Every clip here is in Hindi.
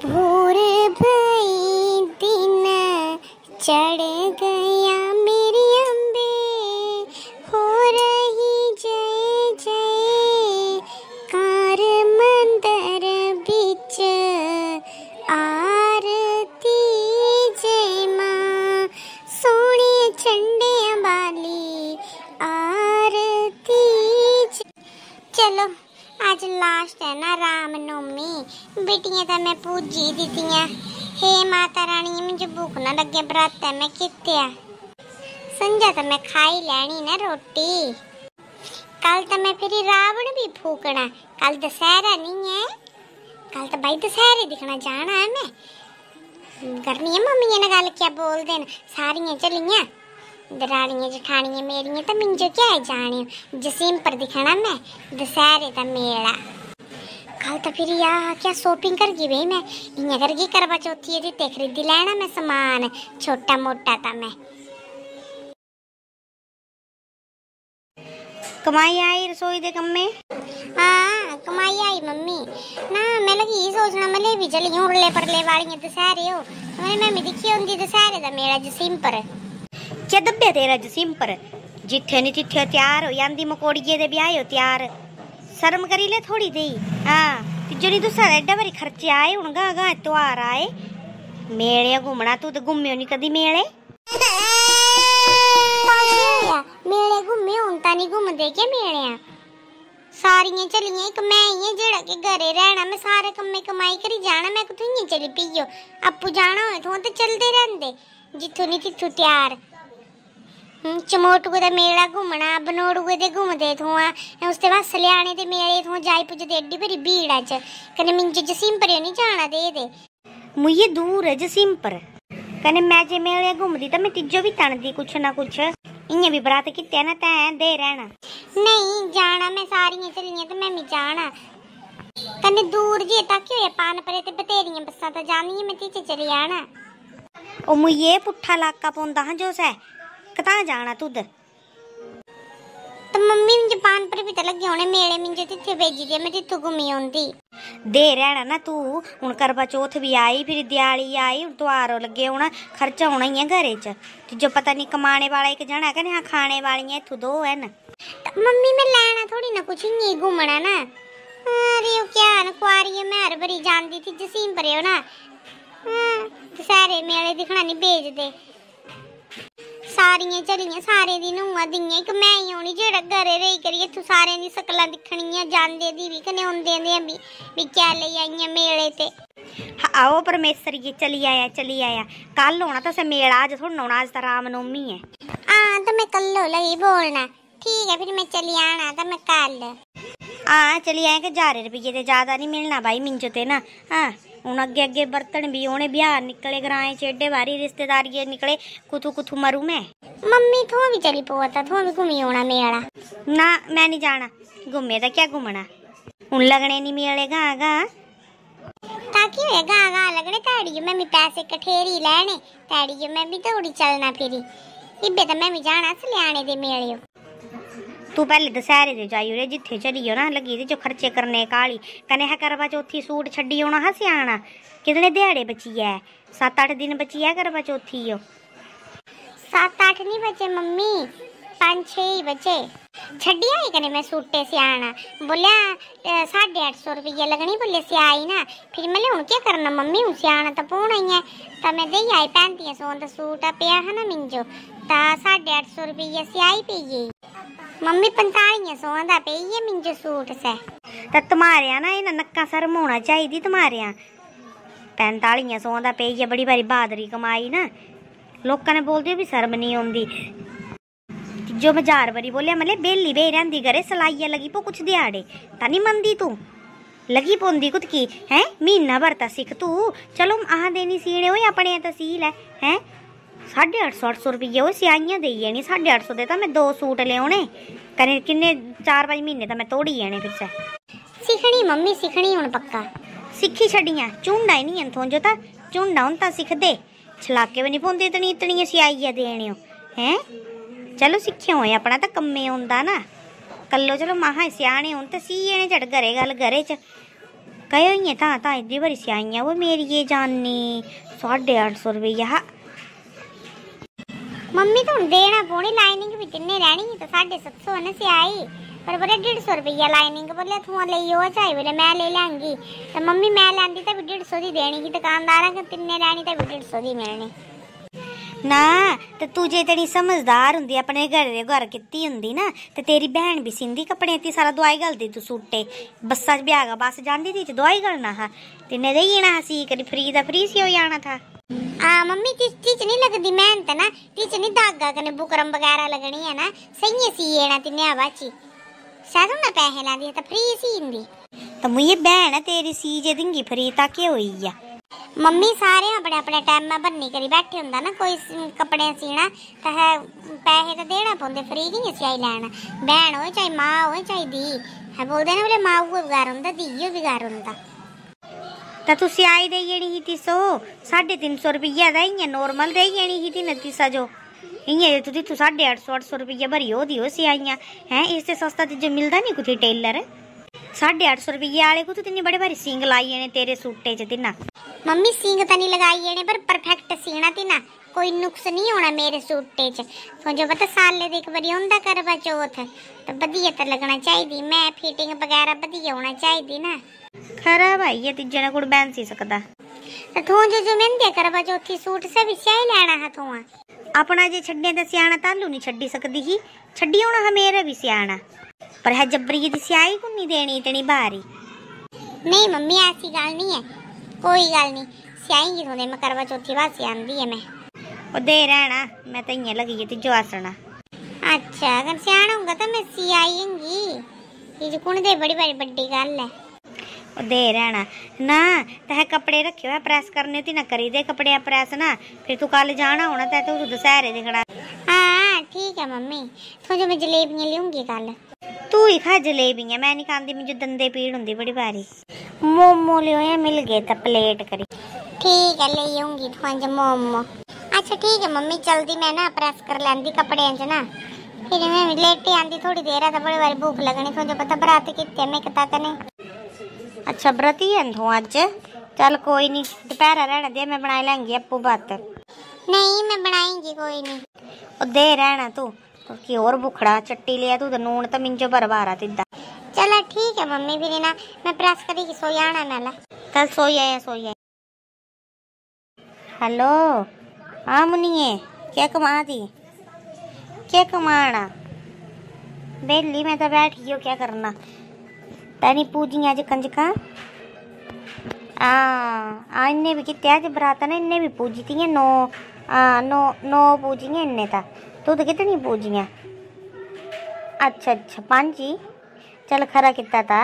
भोर भई दिन चढ़ गया मेरी अम्बे, हो रही जय जय कार मंदिर बिच आरती जय मां, सोने झंडियां वाली आरती चलो आज लास्ट है ना रामनवमी। बेटियां तो मैं पूजी दीतियां। हे माता रानी मुझे भूख ना लगे, व्रत है मैं कित्या संजा तो मैं खाई लेनी ना रोटी। कल तो मैं फिर रावण भी फूकना, कल दशहरा नहीं है, कल तो भाई दशहरे दिखना जाना है। मैं करनी है मम्मी ने गल क्या बोल देन, सारियां चलियां दरानियां जठानियां मेरियां तो मिंजो क्या है जाने जसीम पर दिखना मैं दशहरे का मेला। कल तो फिर यार क्या शॉपिंग कर गई भाई, मैं इयां करगी करवा चौथी दी खरीदी लेना मैं सामान छोटा मोटा था। मैं कमाई आई रसोई दे कम में? हाँ कमाई आई मम्मी ना। मैं लगी सोचना मैं भी चली उड़ले परले वाली दशहरे हो, मैं भी दिखी होंगी दशहरे का मेला जसीम पर। क्या दब्बे तेरा जसीम पर, जिथे नहीं तिथे तैयार हो जांदी मकोड़िए दे ब्याह हो तैयार। शर्म करी ले थोड़ी दी। हाँ तिजो नहीं दूसरा एडा बारी खर्चे आए हुण गा गा त्योहार आए मेले घूमना, तू तो घूमे नहीं कदी मेले। मेले घूमे हुण ता नहीं घूमदे के मेले सारियां चलियां, एक मैं ही है जेड़ा के घरे रहना। मैं सारे कम्मे कमाई करी जाना, मैं कुछ नहीं चली पीओ आपू जाना होए तो चलते रहंदे जिथों नहीं तिथों तैयार। चमोटुए दा मेला घूमना, बनोड़ुए दे घूमदे थोआ, उसते बाद सलियाने दे मेले थोआ जाई पुजदे एड्डी बड़ी भीड़ अच कने मिंज जसीम पर नहीं जाना दे मुझे दूर है जसीम पर कने मैं जे मेले घूमदी तो मैं तिजो भी तणदी कुछ ना कुछ इयां भी बरात कित्ते ना तैं दे रहना। नहीं जाना मैं सारियां चलियां ते मैं भी जाना कने दूर जे तक होए पान परे ते बतेरियां बस्सां तो जानी मैं तिचे चली आना। ओ मुझे पुट्ठा लाका पौंदा हां जो सै कता जाना तुद तो मम्मी मुझे पान पर भी तो लगे होने मेले मुझे तिथे भेजी दे मैं तिथों घूमी आउंदी। दे रहना ना तू हुण करवा चौथ भी आई फिर दिवाली आई हुण त्योहार लगे होना खर्चा होना ही है घरे च जो पता नहीं कमाने वाला एक जना कने हाँ खाने वाली इथों दो है ना। मम्मी मैं लेना थोड़ी ना कुछ ही घूमना ना। अरे क्या न कुआरी मैं हर बरी जानती थी जसीम पर हो ना सारे मेले दिखना नहीं भेजदे सारियां चलियां सारे दिन हुआ दियां एक मैं ही होनी जेड़ा घरे रही करिए तू सारे दी शकलां दिखणियां जांदे दी भी कने औंदे दे भी क्या ले आईयां मेले ते। आओ परमेश्वर ये चली आया कल होना तो से मेला आज थोड़ा होना आज तो रामनवमी है। हां तो मैं कल लगी बोलना ठीक है फिर मैं चली आना तो मैं कल। हाँ चली आए के 1000 रुपये ते ज्यादा नहीं मिलना भाई मिंजो ते ना। हाँ हूँ अगे अगे बर्तन भी होने ब्याह निकले ग्राएं च एडे बारी रिश्तेदारी निकले कुथू कुथू मरू मैं। मम्मी थो भी चली पोता थो भी घूमी होना मेला ना मैं नहीं जाना घूमे तो क्या घूमना हूँ लगने नहीं मेले गा गा ताकि गा गा लगने ताड़ी मैं भी पैसे कठेरी लेने ताड़ी मैं भी दौड़ी चलना फिरी इबे तो मैं भी जाना सलियाने दे मेले। तू पहले दशहरे दे जाई रे जिथे चलियो ना लगी दी जो खर्चे करने काली कने है करवा चौथी सूट छड्डी होना हा सियाना कितने दिहाड़े बची है 7-8 दिन बची है करवा चौथी हो। 7-8 नहीं बचे मम्मी 5-6 ही बचे छड्डी आई कने मैं सूटे सियाना बोलिया 850 रुपये लगनी बोले सियाई ना फिर मैं हूँ क्या करना मम्मी हूँ सियाना तो पौना ही है तो मैं दे आई 3500 का सूट पिया है ना मिंजो ता 850 रुपये सियाई पी गई मम्मी 4500 का पे ये मिंजो सूट से तो तुम्हारे ना इन नक्का शर्म होना चाहिए तुम्हारे 4500 का पे बड़ी बारी बहादुरी कमाई ना लोगों ने बोलते भी शर्म नहीं आती जो मैं 1000 बारी बोलिया मतलब बेली बे रही घरे सलाइया लगी पो कुछ दिहाड़े ता नहीं मनती तू लगी पौंदी कुछ की है महीना भर ता सिख तू चलो आह देनी सीने हो अपने तो सी लै है 850 रुपये वो सियाइयां दे जानी 850 दे मैं 2 सूट ले आने कने किन्ने 4-5 महीने तो मैं तोड़ी जाने फिर से सीखनी मम्मी सीखनी हुण पक्का सिखी छड़ियां झुंडा ही नहीं थों जो ता झुंडा हुण ता सिखदे छलाके भी नहीं पौंदे इतनी सियाइयां देने हैं चलो सिक्खे होए अपना तो कम्मे आंदा ना कल्लो चलो महा सियाने हुण ते सी जाने झट घरे गल घरे च कहो इ'यां तां इतनी बारी सियाइयां वो मेरी ये जाननी 850 रुपया। मम्मी तो देना पौनी लाइनिंग भी तिन्ने रहनी तो 750 ने सियाई पर बोले 150 रुपया लाइनिंग बोले तू ले हो चाहे बोले मैं ले लेंगी तो मम्मी मैं लैंदी तो भी 150 दी देनी ही दुकानदार के तिन्ने रहनी तो भी 150 दी मिलनी ना तो तू जे तेरी समझदार हुंदी अपने घर कीती हुंदी ना ते तेरी बहन भी सींदी कपड़े ती सारा दवाई गलदी तू सूटे बस्सा च ब्याह बस जांदी थी दवाई गलना हा तिन्ने देई जाना हा सी करी फ्री दा फ्री सी हो जाना था। मम्मी टीच नहीं लगदी मेहनत ना टीच नहीं धागा कने बुकरम वगैरह लगनी है ना सही सी ना तिन्ने बाची शायद ना पैसे लादी तो फ्री सींदी तो मुझे बहन है तेरी सी जे देंगी फ्री ताकि होई या मम्मी सारे अपने अपने टाइम में भरनी करी बैठे हुंदा ना कोई कपड़े सीना तो है पैसे तो देना पौंदे फ्री की सियाई लैना बहन हो चाहे माँ हो चाहे दी है बोलते ना बोले माँ वो बेकार हुंदा दी वो बेकार हुंदा तो तू सियाई दे जानी ही 350 रुपया दा इ'यां नॉर्मल दे जानी ही 29 जो इ'यां तू 850 रुपया भरी हो दी हो सियाइयां हैं इससे सस्ता तुझे मिलदा नहीं कुछ टेलर 850 रुपये वाले को तो तिन्ने बड़े भारी सींग लाई ने तेरे सूटे च तिन्ना मम्मी सींग तो नहीं लगाई ने पर परफेक्ट सीना तिना कोई नुक्स नहीं होना मेरे सूटे च समझो पता साले दे एक बारी होंदा करवा चौथ तो बढ़िया तो लगना चाहिए मैं फिटिंग वगैरह बढ़िया होना चाहिए ना खरा भाई ये तिजे ने कुड़ बैन सी सकदा तो थो जो मैंने करवा चौथी सूट से भी सियाई लेना है थो अपना जे छड्डे ते सियाना तालू नहीं छड्डी सकदी ही छड्डी होना है मेरा भी सियाना पर है जबरी दी सियाई को नहीं देनी इतनी भारी नहीं मम्मी ऐसी गल नहीं है कोई गल नहीं सियाई की थोड़े मैं करवा चौथी बात सियांदी है मैं ओ दे रहना मैं तो इयां लगी थी जो आसना अच्छा अगर सियाना होगा तो मैं सियाईंगी ये कुण दे बड़ी बड़ी बड़ी गल है ओ दे रहना ना तह कपड़े रखे हुए प्रेस करने ती ना करी दे कपड़े प्रेस ना फिर तू कल जाना होना तै तू दशहरे दिखना हाँ ठीक है मम्मी तो जो मैं जलेबियां लूंगी कल तू ही खा जलेबियां मैं नहीं खाती मुझे दंदे पीड़ होंदी बड़ी भारी मोमो लियो मिल गए तो प्लेट करी ठीक है ले आऊंगी थोंज मोमो अच्छा ठीक है मम्मी जल्दी मैं ना प्रेस कर लेंदी कपड़े च ना फिर मैं लेटे आंदी थोड़ी देर है तो बड़ी बारी भूख लगनी थोड़ा पता बरात कितने मैं कता कने अच्छा व्रती है तू अज चल कोई नहीं दोपहर रहने दे मैं बनाई लेंगी अप्पू बात नहीं मैं बनाएंगी कोई नहीं ओ दे रहना तू कि और बुखड़ा चट्टी लिया तू तो नून तो मिंजो बरबारा तिद्दा चलो ठीक है मम्मी फिर ना मैं प्रेस करी की सो जाना नाला चल सोई आए हेलो हाँ मुनिए क्या कमा दी क्या कमाना बेली मैं तो बैठी हो क्या करना तैनी पूजी अज कंजका इन्ने भी किते अज बरात ने इन्ने भी पूजी थी नौ पूजियां इन्ने ता तू तो कितनी पूजियां अच्छा 5 ही चल खरा किता था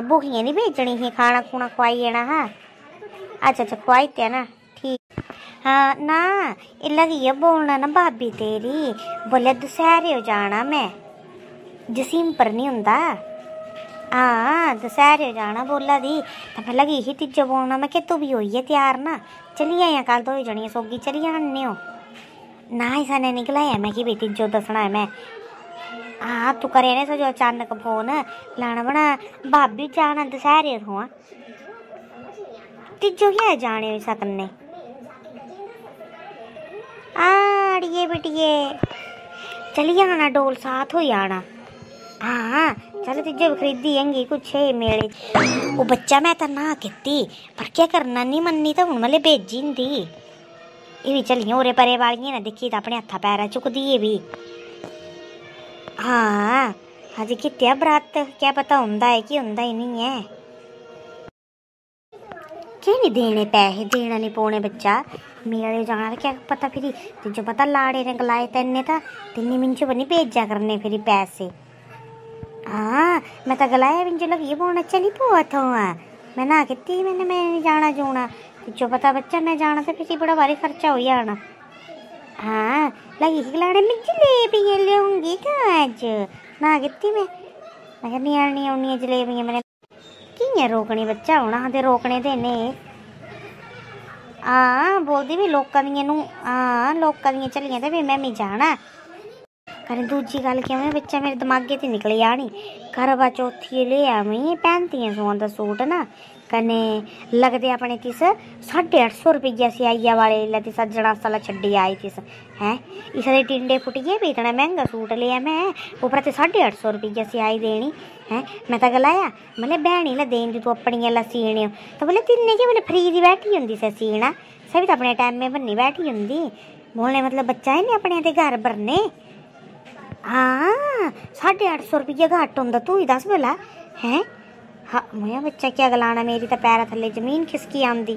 भूखियां नहीं भेजनी ही खाना खूना खुआई जाना हाँ अच्छा खुआई ते ना ठीक हाँ ना ये लगी है बोलना ना भाभी तेरी बोले दशहरे हो जाना मैं जसीम पर नहीं होंदा दशहरे हो जाना बोला दी तो मैं लगी ही तिजो बोलना मैं कि तू भी होई है तैयार ना चली आया कल 2 जनियां सोगी चली जाने हो ना ऐसा ने निकलाया मैं कि बेटी जो दसना है मैं तू करे ने जो अचानक फोन लाना बना भाभी जाना दशहरे थोआ तिजो क्या जाने ऐसा करने अड़िए बेटिए चली जाना डोल साथ हो जाना चल तिजो खरीदी आंगी कुछ मेले वो बच्चा मैं तो ना कहती पर क्या करना नहीं मन्नी तो हूँ मतलब भेजी होंदी ये भी चलिए ओरे परे वाली ना दिखी तो अपने हथा पैरा चुकदी है भी अज कित्या बरात क्या पता होंदा है कि होंदा ही नहीं है क्या नहीं देने पैसे देना नहीं पौने बच्चा मेरे जाना क्या पता फिर तुझे पता लाड़े ने गलाए तेने था तिन्नी मिंजो बनी भेजा करने फिर पैसे मैं तो गलाया मिंजो लगी पौना चली पो थो मैं ना कहती मैं नहीं जाना जूना तुझे पता बच्चा मैं जाना तो फिर बड़ा भारी खर्चा हो जाना लगी गलाने में जलेबियां लियाऊंगी अज ना कहती मैं नियानी आनी जलेबियां मैंने कियां रोकनी बच्चा होना ते रोकने ते ने बोलदी भी लोकां दियां नूं लोकां दियां चलियां ते फिर मैं जाना कने दूजी गल क्या मैं बच्चा मेरे दिमागे ते निकली आनी करवा चौथी ले आवी 3500 दा सूट ना कने लगदे अपने तिस 850 रुपया सियाइया वाले लती सज्जना साला छड्डी आई तिस हैं इसदे टिंडे फुटिए भी इतना महंगा सूट लिया मैं ऊपर ते 850 रुपया सियाई देनी हैं मैं तो गलाया मतलब भैनी ला देन दी तू अपनी ला सीने तो बोले तिन्ने के बोले फ्री दी बैठी होंदी से सीना सभी तो अपने टाइम में बन्नी बैठी होंदी बोलने मतलब बच्चा है नहीं अपने ते घर भरने हाँ 850 रुपया घट होंदा तू ही दस भला हैं हाँ मैं बच्चा क्या गलाना मेरी तो पैर थल्ले जमीन खिसकी आंदी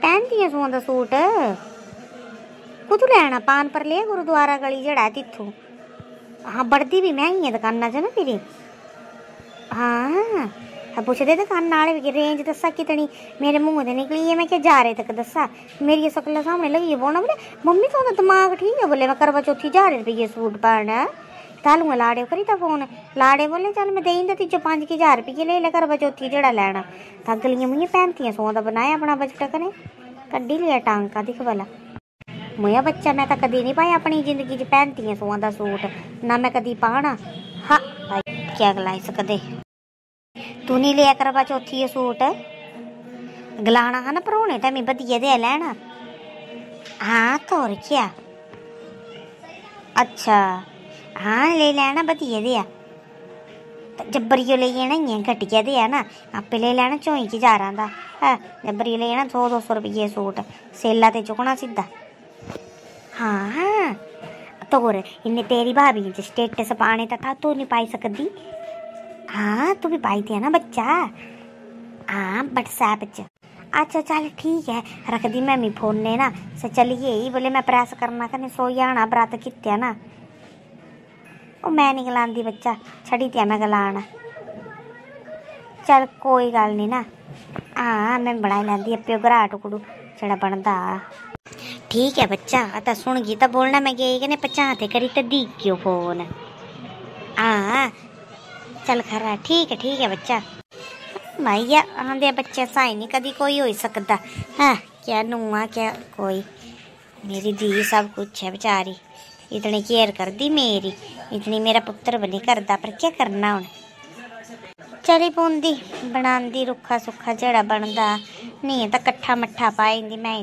3500 दा सूट कुतू लैना पान पर ले गुरुद्वारा गली जड़ा तिथों हाँ बढ़ती भी महंगी है दुकाना च ना फिर हाँ पुछदे दुकान वाले भी रेंज दसा कितनी मेरे मुंह ते निकली है मैं क्या जा रहे तक दसा मेरी सकल सामने लगी है बोलना बोले मम्मी तो दिमाग ठीक है बोले मैं करवा चौथी 1000 रुपये सूट पाना तालू लाड़े करी था फोन लाड़े बोले चल मैं देई तीजो 5000 रुपये ले ले करवा चौथी जेड़ा लैना अगलियां मुझे 3500 दा बनाया अपना बजट कने कड्डी लिया टांका दिख भला मुझे बच्चा मैं तो कदी नहीं पाया अपनी जिंदगी च 3500 दा सूट ना मैं कदी पाना हाँ क्या गलाई सकदे तू नहीं लिया करवा चौथी ये सूट गलाना हा ना परौने ते मैं बधिया दे लैना हाँ तो और क्या अच्छा हाँ ले लैना बधिया दे जब्बरियो ले जाना इं घटिया दे ना आपे ले लैना 24,000 दा है जब्बरियो ले जाना 100-200 रुपये सूट सेला ते चुकना सीधा हाँ तो और इन्हें तेरी भाभी स्टेटस पाने था तू नहीं पाई सकती हाँ तू भी पाई थी ना बच्चा हाँ व्हाट्सएप च अच्छा चल ठीक है रख दी मैं फोन ने ना से चलिए ही बोले मैं प्रेस करना कने सो जाना बरात कित्या ना ओ मैं नहीं गलांदी बच्चा छड़ी दिया मैं गलाना चल कोई गल नहीं ना हाँ मैं बनाई लैंदी अपने घरा टुकड़ू जेड़ा बनदा ठीक है बच्चा तो सुन गई तो बोलना मैं गई कने 50 करी तो दी क्यों फोन हाँ चल खरा ठीक है बच्चा भैया आंदे बच्चे साई नहीं कदी कोई हो सकता हाँ क्या नुआ क्या कोई मेरी दी सब कुछ है बेचारी इतनी केयर कर दी मेरी इतनी मेरा पुत्र बनी करदा पर क्या करना हूँ चली पौंदी बनांदी रुखा सुखा जेड़ा बनदा नहीं तो कट्ठा मट्ठा पाई मैं